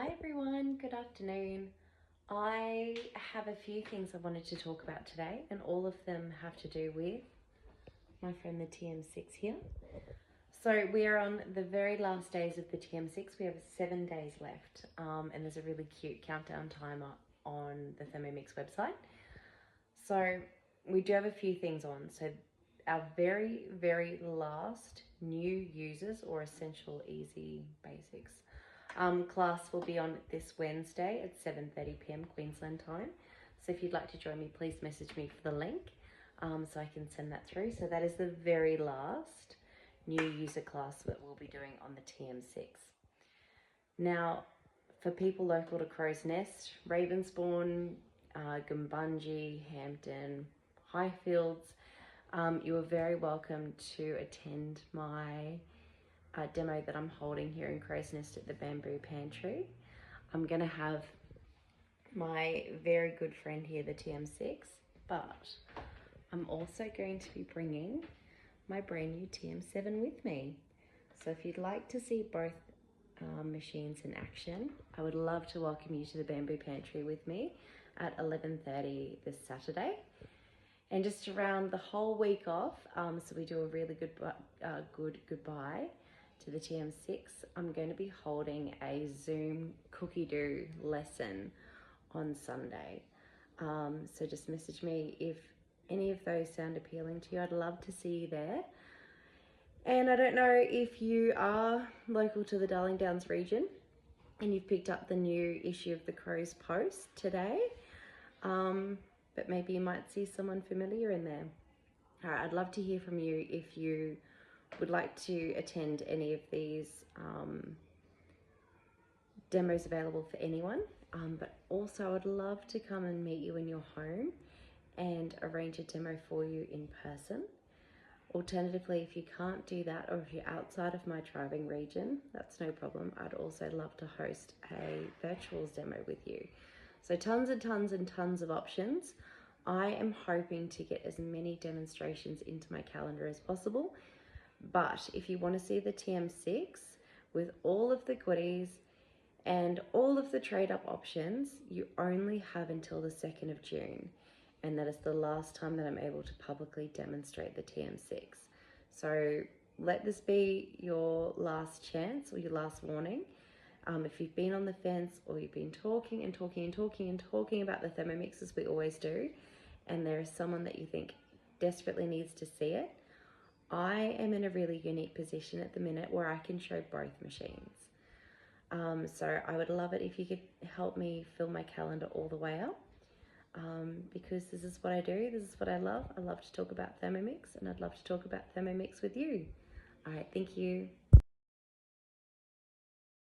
Hi everyone, good afternoon. I have a few things I wanted to talk about today, and all of them have to do with my friend the TM6 here. So we are on the very last days of the TM6. We have 7 days left, and there's a really cute countdown timer on the Thermomix website. So we do have a few things on. So our very last new users or essential easy basics class will be on this Wednesday at 7:30 p.m. Queensland time. So if you'd like to join me, please message me for the link so I can send that through. So that is the very last new user class that we'll be doing on the TM6. Now, for people local to Crow's Nest, Ravensbourne, Gumbunji, Hampton, Highfields, you are very welcome to attend my demo that I'm holding here in Crow's Nest at the Bamboo Pantry. I'm going to have my very good friend here, the TM6, but I'm also going to be bringing my brand new TM7 with me. So if you'd like to see both machines in action, I would love to welcome you to the Bamboo Pantry with me at 11:30 this Saturday. And just to round the whole week off, so we do a really good goodbye to the TM6, I'm going to be holding a Zoom cookie dough lesson on Sunday. So just message me if any of those sound appealing to you. I'd love to see you there. And I don't know if you are local to the Darling Downs region and you've picked up the new issue of the Crow's Post today, but maybe you might see someone familiar in there. All right, I'd love to hear from you if you would like to attend any of these demos available for anyone, but also I'd love to come and meet you in your home and arrange a demo for you in person. Alternatively, if you can't do that, or if you're outside of my driving region, that's no problem. I'd also love to host a virtuals demo with you. So tons and tons of options. I am hoping to get as many demonstrations into my calendar as possible. But if you want to see the TM6 with all of the goodies and all of the trade-up options, you only have until the 2nd of June. And that is the last time that I'm able to publicly demonstrate the TM6. So let this be your last chance or your last warning. If you've been on the fence or you've been talking about the Thermomix, as we always do, and there is someone that you think desperately needs to see it, I am in a really unique position at the minute where I can show both machines. So I would love it if you could help me fill my calendar all the way up, because this is what I do, this is what I love. I love to talk about Thermomix, and I'd love to talk about Thermomix with you. All right, thank you.